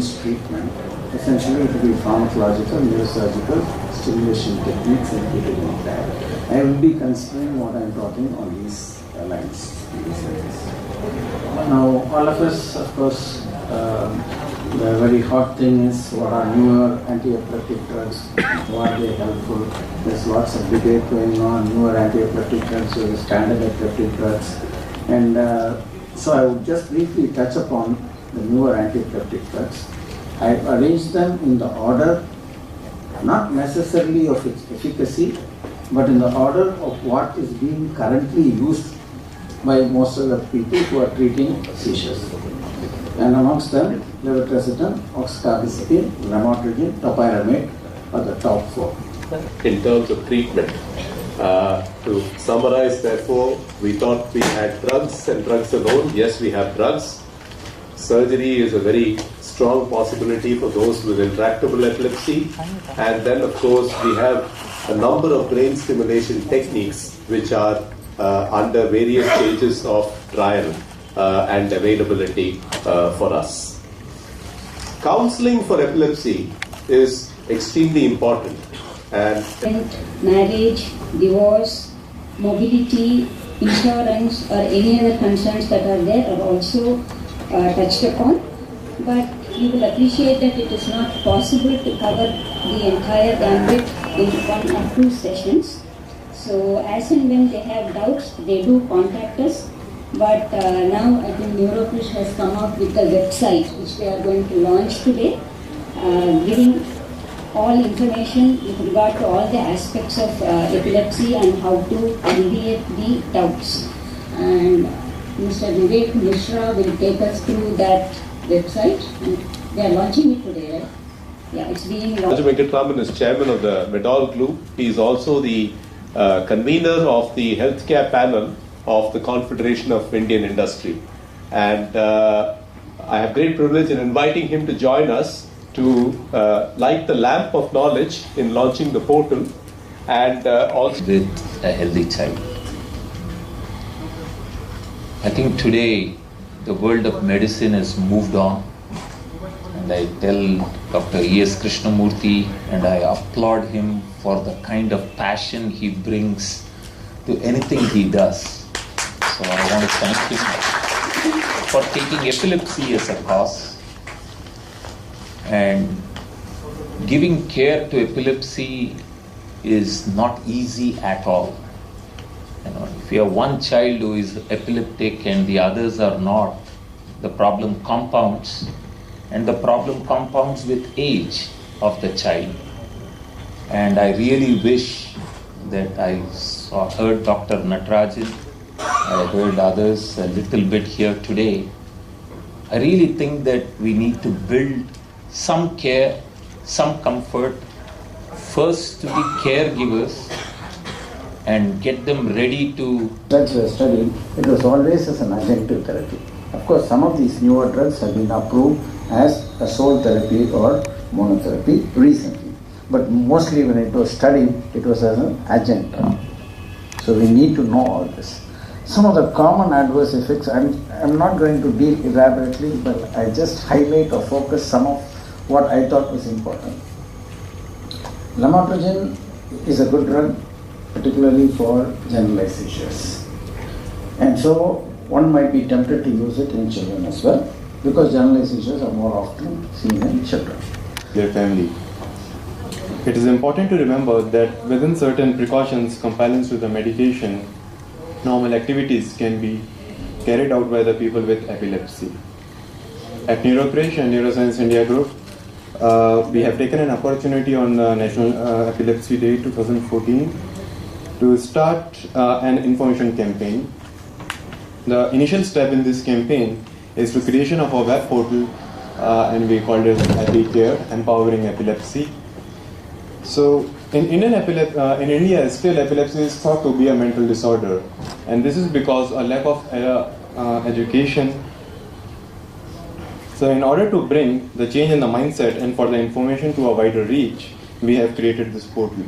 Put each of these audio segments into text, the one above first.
against treatment. Essentially, it will be pharmacological, neurosurgical stimulation techniques included in that. I will be considering what I am talking on these lines. Now, all of us, of course, the very hot thing is what are newer anti-epileptic drugs, why are they helpful? There's lots of debate going on, newer anti-epileptic drugs versus standard epileptic drugs. And so I would just briefly touch upon the newer anti-epileptic drugs. I've arranged them in the order, not necessarily of its efficacy, but in the order of what is being currently used by most of the people who are treating seizures. And amongst them, levetiracetam, oxcarbazepine, lamotrigine, topiramate are the top four. In terms of treatment, to summarize, therefore, we thought we had drugs and drugs alone. Yes, we have drugs. Surgery is a very strong possibility for those with intractable epilepsy. And then, of course, we have a number of brain stimulation techniques which are under various stages of trial and availability for us. Counseling for epilepsy is extremely important. And marriage, divorce, mobility, insurance, or any other concerns that are there are also touched upon. But you will appreciate that it is not possible to cover the entire gambit in 1 or 2 sessions. So as and when they have doubts, they do contact us. But now I think Neuropush has come out with a website which they are going to launch today, giving all information with regard to all the aspects of epilepsy and how to alleviate the doubts. And Mr. Vivek Mishra will take us through that website. And they are launching it today, right? Yeah, it's being launched. Raju Venkatraman is chairman of the Medall Group. He is also the convener of the healthcare panel of the Confederation of Indian Industry. And I have great privilege in inviting him to join us to light the lamp of knowledge in launching the portal and also with a healthy child. I think today the world of medicine has moved on, and I tell Dr. E.S. Krishnamurthy and I applaud him for the kind of passion he brings to anything he does. So I want to thank him for taking epilepsy as a cause and giving care to epilepsy is not easy at all. You know, if you have one child who is epileptic and the others are not, the problem compounds, and the problem compounds with age of the child. And I really wish that I heard Dr. Natarajan, I heard others a little bit here today. I really think that we need to build some care, some comfort, first to the caregivers and get them ready to... Drugs were studied, it was always as an adjunctive therapy. Of course, some of these newer drugs have been approved as a sole therapy or monotherapy recently. But mostly when it was studied, it was as an adjunct drug. So we need to know all this. Some of the common adverse effects, I'm not going to deal elaborately, but I just highlight or focus some of what I thought was important. Lamotrigine is a good drug, particularly for generalized seizures. And so one might be tempted to use it in children as well, because generalized seizures are more often seen in children. Their family. It is important to remember that within certain precautions, compliance with the medication, normal activities can be carried out by the people with epilepsy. At Neuropush and Neuroscience India Group, we have taken an opportunity on National Epilepsy Day 2014 to start an information campaign. The initial step in this campaign is the creation of a web portal, and we called it EpiCare, Empowering Epilepsy. So in India, still epilepsy is thought to be a mental disorder, and this is because a lack of education. So in order to bring the change in the mindset and for the information to a wider reach, we have created this portal.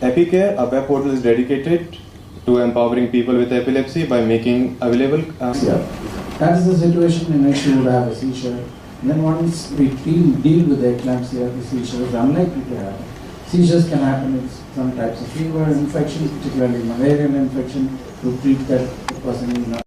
EpiCare, a web portal, is dedicated to empowering people with epilepsy by making available... That is the situation in which you would have a seizure And then once we deal with the eclampsia, the seizures are unlikely to happen. Seizures can happen with some types of fever, infections, particularly malarial infection. To treat that, the person is not